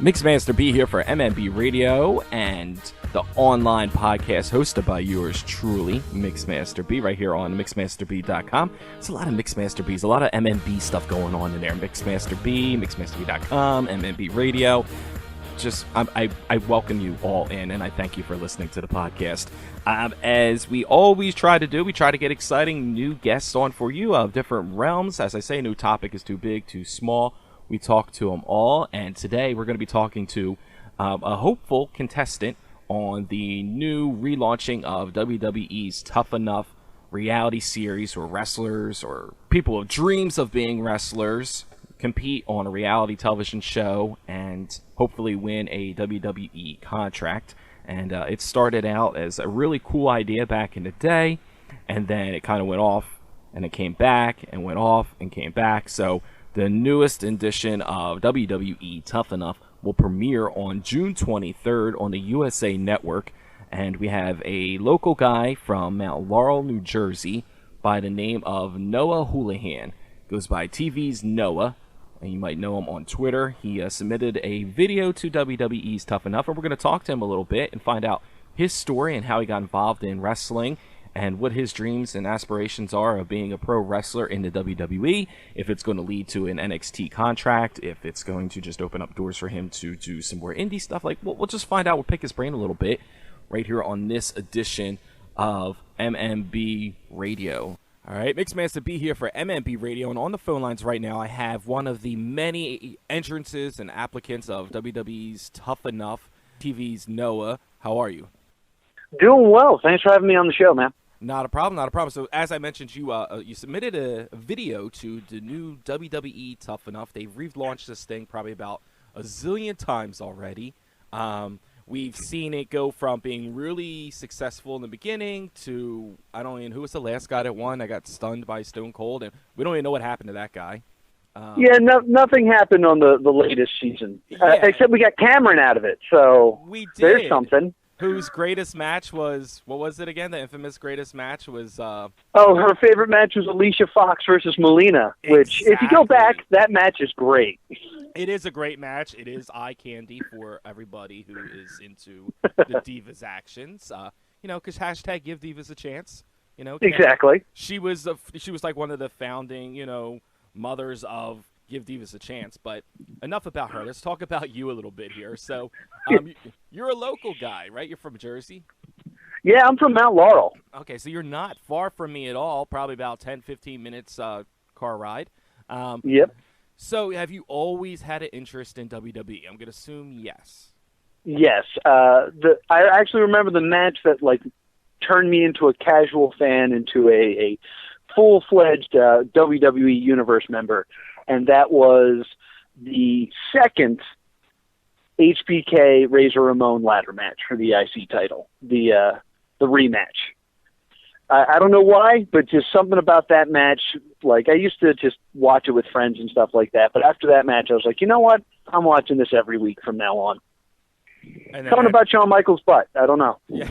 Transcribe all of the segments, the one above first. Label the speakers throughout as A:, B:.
A: Mixmaster B here for MMB Radio and the online podcast hosted by yours truly, Mixmaster B, right here on MixmasterB.com. There's a lot of Mixmaster Bs, a lot of MMB stuff going on in there. Mixmaster B, MixmasterB.com, MMB Radio. I welcome you all in, and I thank you for listening to the podcast. As we always try to do, we try to get exciting new guests on for you of different realms. As I say, no topic is too big, too small. We talk to them all, and today we're going to be talking to a hopeful contestant on the new relaunching of WWE's Tough Enough reality series, where wrestlers or people with dreams of being wrestlers compete on a reality television show and hopefully win a WWE contract. And it started out as a really cool idea back in the day, and then it kind of went off, and it came back, and went off, and came back. So the newest edition of WWE Tough Enough will premiere on June 23rd on the USA Network, and we have a local guy from Mount Laurel, New Jersey, by the name of Noah Houlihan. Goes by TV's Noah, and you might know him on Twitter. He submitted a video to WWE's Tough Enough, and we're going to talk to him a little bit and find out his story and how he got involved in wrestling, and what his dreams and aspirations are of being a pro wrestler in the WWE, if it's going to lead to an NXT contract, if it's going to just open up doors for him to do some more indie stuff. Like, we'll just find out. We'll pick his brain a little bit right here on this edition of MMB Radio. All right, Mixmaster B here for MMB Radio, and on the phone lines right now, I have one of the many entrances and applicants of WWE's Tough Enough, TV's Noah. How are you?
B: Doing well. Thanks for having me on the show, man.
A: Not a problem, not a problem. So, as I mentioned, you submitted a video to the new WWE Tough Enough. They've relaunched this thing probably about a zillion times already. We've seen it go from being really successful in the beginning to, I don't even, who was the last guy that won? I got stunned by Stone Cold, and we don't even know what happened to that guy.
B: Nothing happened on the latest season, except we got Cameron out of it, so
A: we did.
B: There's something.
A: Whose greatest match was, what was it again? The infamous greatest match was...
B: her favorite match was Alicia Fox versus Melina, which,
A: exactly.
B: If you go back, that match is great.
A: It is a great match. It is eye candy for everybody who is into the Divas actions. Because hashtag give Divas a chance.
B: Exactly.
A: She was like one of the founding, mothers of Give Divas a Chance. But enough about her. Let's talk about you a little bit here. So, you're a local guy, right? You're from Jersey?
B: Yeah, I'm from Mount Laurel.
A: Okay, so you're not far from me at all. Probably about 10, 15 minutes car ride.
B: Yep.
A: So, have you always had an interest in WWE? I'm going to assume yes.
B: Yes. I actually remember the match that turned me into a casual fan, into a full-fledged WWE Universe member, and that was the second HBK Razor Ramon ladder match for the IC title, the rematch. I don't know why, but just something about that match. I used to just watch it with friends and stuff like that, but after that match, I was like, you know what? I'm watching this every week from now on. Something about Shawn Michaels' butt. I don't know.
A: Yeah,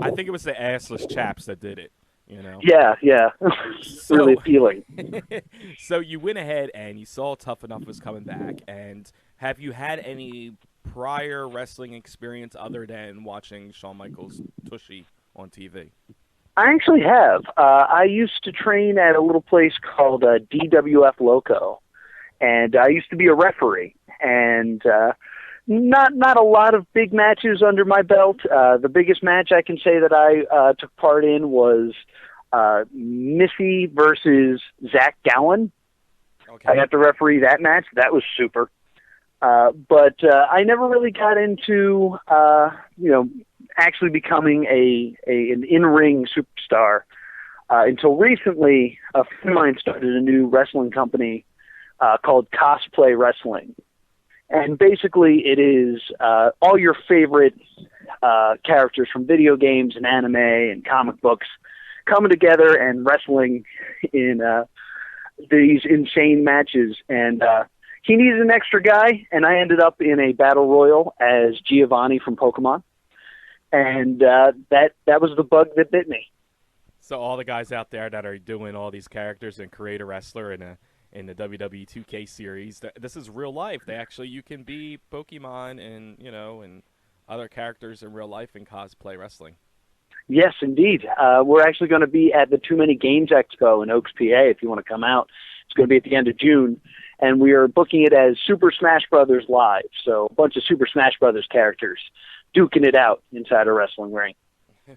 A: I think it was the assless chaps that did it.
B: Yeah. Really appealing.
A: So you went ahead and you saw Tough Enough was coming back, and have you had any prior wrestling experience other than watching Shawn Michaels' Tushy on TV?
B: I actually have. I used to train at a little place called DWF Loco, and I used to be a referee, and not a lot of big matches under my belt. The biggest match I can say that I took part in was Missy versus Zach Gowen.
A: Okay.
B: I got to referee that match. That was super. But I never really got into, actually becoming an in-ring superstar until recently. A friend of mine started a new wrestling company called Cosplay Wrestling. And basically it is all your favorite characters from video games and anime and comic books coming together and wrestling in these insane matches. And he needed an extra guy, and I ended up in a battle royal as Giovanni from Pokemon. And that was the bug that bit me.
A: So all the guys out there that are doing all these characters and create a wrestler in in the WWE 2K series. This is real life. You can be Pokemon and and other characters in real life in cosplay wrestling.
B: Yes, indeed. We're actually going to be at the Too Many Games Expo in Oaks, PA. If you want to come out, it's going to be at the end of June, and we are booking it as Super Smash Brothers Live. So a bunch of Super Smash Brothers characters duking it out inside a wrestling ring.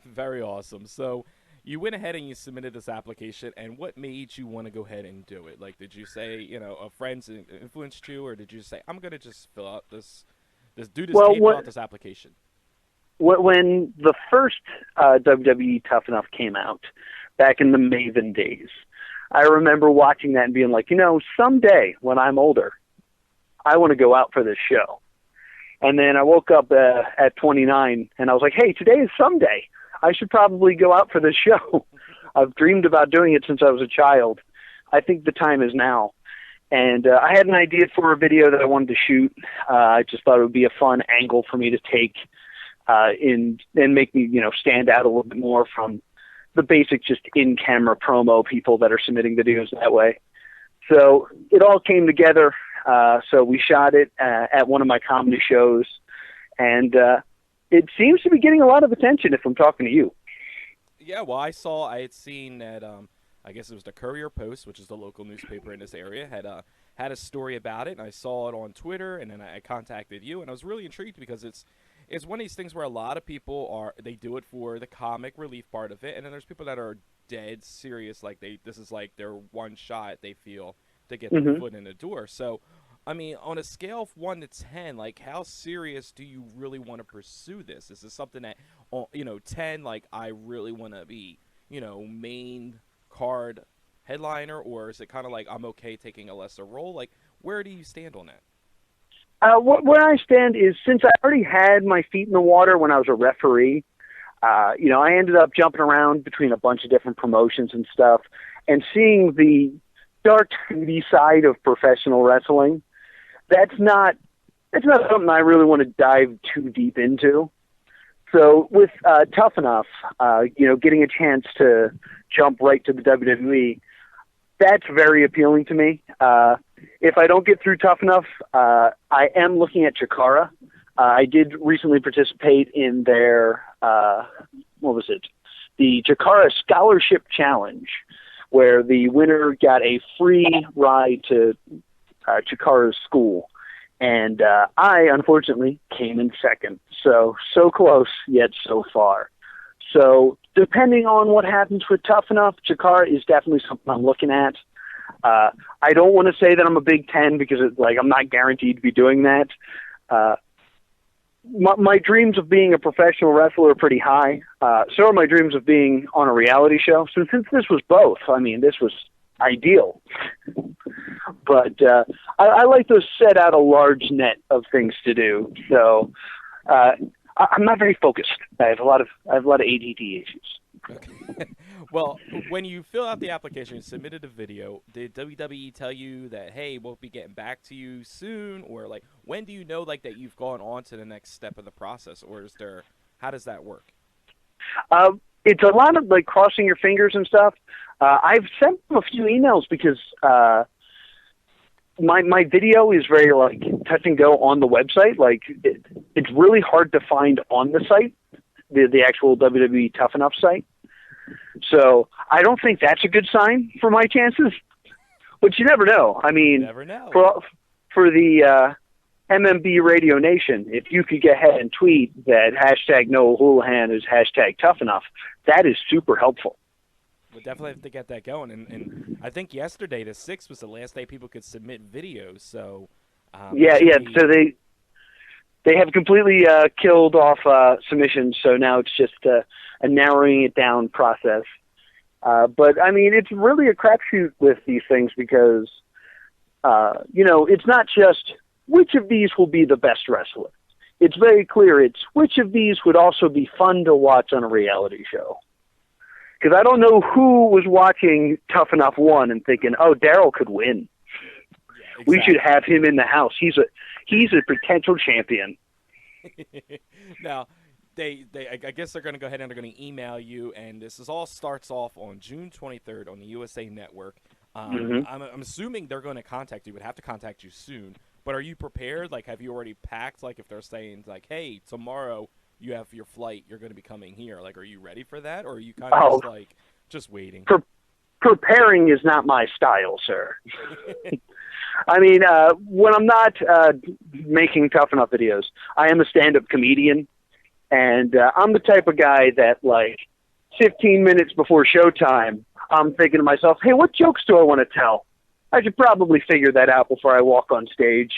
A: Very awesome. So you went ahead and you submitted this application, and what made you want to go ahead and do it? Like, did you say, a friend influenced you, or did you say, I'm going to just fill out fill out this application?
B: When the first WWE Tough Enough came out, back in the Maven days, I remember watching that and being like, someday when I'm older, I want to go out for this show. And then I woke up at 29, and I was like, hey, today is someday. I should probably go out for this show. I've dreamed about doing it since I was a child. I think the time is now. And I had an idea for a video that I wanted to shoot. I just thought it would be a fun angle for me to take and make me, stand out a little bit more from the basic just in-camera promo people that are submitting videos that way. So it all came together. So we shot it at one of my comedy shows, and it seems to be getting a lot of attention if I'm talking to you.
A: Yeah, well, I had seen that, I guess it was the Courier Post, which is the local newspaper in this area, had a story about it, and I saw it on Twitter, and then I contacted you, and I was really intrigued because it's one of these things where a lot of people they do it for the comic relief part of it, and then there's people that are dead serious, like this is like their one shot they feel to get their foot in the door. So, I mean, on a scale of 1 to 10, like, how serious do you really want to pursue this? Is this something that, 10, like, I really want to be, main card headliner, or is it kind of like I'm okay taking a lesser role? Like, where do you stand on that?
B: Where I stand is, since I already had my feet in the water when I was a referee, I ended up jumping around between a bunch of different promotions and stuff, and seeing the dark side of professional wrestling. That's not something I really want to dive too deep into. So with Tough Enough, getting a chance to jump right to the WWE, that's very appealing to me. If I don't get through Tough Enough, I am looking at Chikara. I did recently participate in their, the Chikara Scholarship Challenge, where the winner got a free ride to Chikara's school. And I, unfortunately, came in second. So close, yet so far. So depending on what happens with Tough Enough, Chikara is definitely something I'm looking at. I don't want to say that I'm a Big Ten because I'm not guaranteed to be doing that. My dreams of being a professional wrestler are pretty high. So are my dreams of being on a reality show. So since this was both, this was ideal. But I like to set out a large net of things to do. So I'm not very focused. I have a lot of ADD issues.
A: Okay. Well, when you fill out the application and submitted a video, did WWE tell you that, hey, we'll be getting back to you soon? Or, when do you know, that you've gone on to the next step of the process? Or how does that work?
B: It's a lot of, crossing your fingers and stuff. I've sent them a few emails because my video is very, touch and go on the website. It's really hard to find on the site, the actual WWE Tough Enough site. So I don't think that's a good sign for my chances, but you never know.
A: You never know.
B: For the MMB Radio Nation, if you could get ahead and tweet that hashtag Noah Houlihan is hashtag Tough Enough, that is super helpful.
A: We'll definitely have to get that going. And I think yesterday, the 6th, was the last day people could submit videos. So
B: yeah. So they have completely killed off submissions. So now it's just a narrowing it down process. But it's really a crapshoot with these things because, it's not just which of these will be the best wrestler. It's very clear it's which of these would also be fun to watch on a reality show. Because I don't know who was watching Tough Enough 1 and thinking, oh, Daryl could win. Yeah, exactly. We should have him in the house. He's a potential champion.
A: Now, I guess they're going to go ahead and they're going to email you, and this all starts off on June 23rd on the USA Network. I'm assuming they're going to contact you. Would have to contact you soon. But are you prepared? Like, have you already packed? Like, if they're saying, like, hey, tomorrow you have your flight, you're going to be coming here. Like, are you ready for that? Or are you kind of just, like, just waiting?
B: Preparing is not my style, sir. I mean, when I'm not making Tough Enough videos, I am a stand-up comedian. And I'm the type of guy that, like, 15 minutes before showtime, I'm thinking to myself, hey, what jokes do I want to tell? I should probably figure that out before I walk on stage.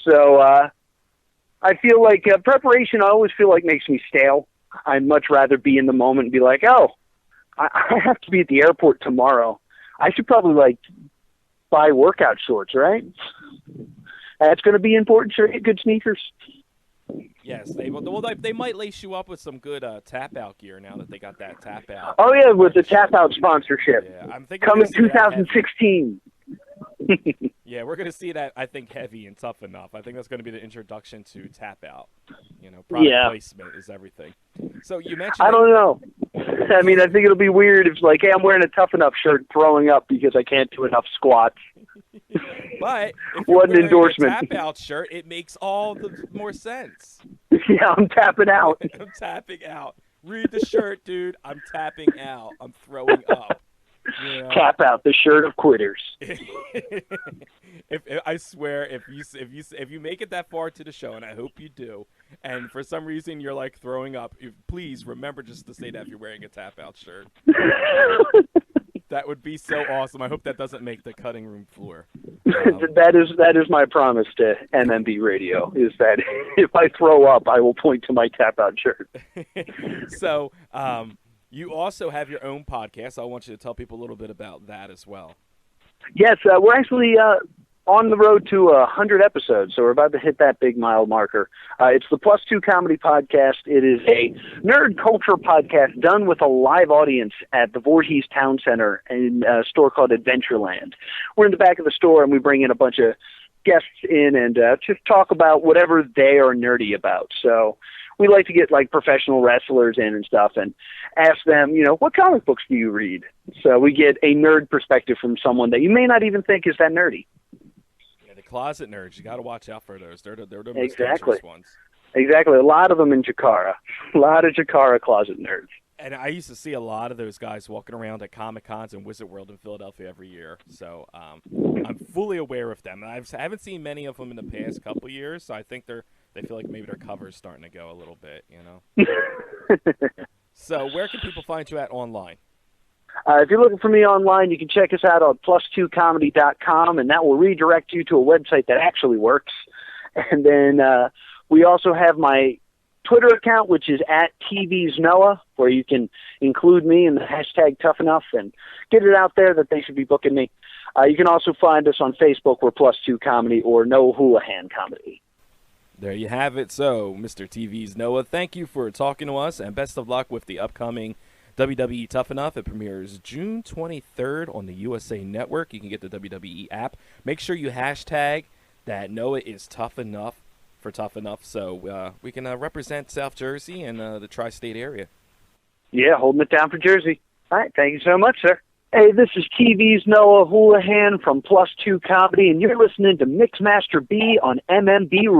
B: So I feel like preparation, I always feel like makes me stale. I'd much rather be in the moment and be like, oh, I have to be at the airport tomorrow. I should probably, like, buy workout shorts, right? That's going to be important. Sure, get good sneakers.
A: Yes, they might lace you up with some good tap-out gear now that they got that tap-out.
B: Oh, yeah, with the tap-out sponsorship.
A: Yeah, I'm thinking
B: coming 2016.
A: Yeah, we're going to see that, I think, heavy and Tough Enough. I think that's going to be the introduction to tap-out. You know, product placement is everything. So you mentioned...
B: I don't know. I mean, I think it'll be weird if, like, hey, I'm wearing a Tough Enough shirt throwing up because I can't do enough squats.
A: But if you're wearing a tap-out shirt, it makes all the more sense.
B: Yeah, I'm tapping out.
A: I'm tapping out. Read the shirt, dude. I'm tapping out. I'm throwing up. You know?
B: Tap out, the shirt of quitters.
A: if I swear, if you make it that far to the show, and I hope you do, and for some reason you're like throwing up, please remember just to say that if you're wearing a tap out shirt. That would be so awesome. I hope that doesn't make the cutting room floor.
B: That is my promise to MMB Radio, is that if I throw up, I will point to my tap out shirt.
A: So, you also have your own podcast. I want you to tell people a little bit about that as well. Yes,
B: we're actually on the road to 100 episodes, so we're about to hit that big mile marker. It's the Plus Two Comedy Podcast. It is a nerd culture podcast done with a live audience at the Voorhees Town Center in a store called Adventureland. We're in the back of the store, and we bring in a bunch of guests in and just talk about whatever they are nerdy about. So we like to get, like, professional wrestlers in and stuff and ask them, you know, what comic books do you read? So we get a nerd perspective from someone that you may not even think is that nerdy.
A: Yeah, the closet nerds, you got to watch out for those. They're the most dangerous ones.
B: Exactly. A lot of them in Jakara. A lot of Jakara closet nerds.
A: And I used to see a lot of those guys walking around at Comic-Cons and Wizard World in Philadelphia every year. So I'm fully aware of them. And I haven't seen many of them in the past couple years, so I think they feel like maybe their cover's starting to go a little bit, you know? So where can people find you at online?
B: If you're looking for me online, you can check us out on plus2comedy.com, and that will redirect you to a website that actually works. And then we also have my Twitter account, which is at TV's Noah, where you can include me in the hashtag Tough Enough and get it out there that they should be booking me. You can also find us on Facebook. We're Plus Two Comedy or Noah Houlihan Comedy.
A: There you have it. So, Mr. TV's Noah, thank you for talking to us, and best of luck with the upcoming WWE Tough Enough. It premieres June 23rd on the USA Network. You can get the WWE app. Make sure you hashtag that Noah is tough enough for Tough Enough, so we can represent South Jersey and the tri-state area.
B: Yeah, holding it down for Jersey. All right, thank you so much, sir. Hey, this is TV's Noah Houlihan from Plus Two Comedy, and you're listening to Mixmaster B on MMB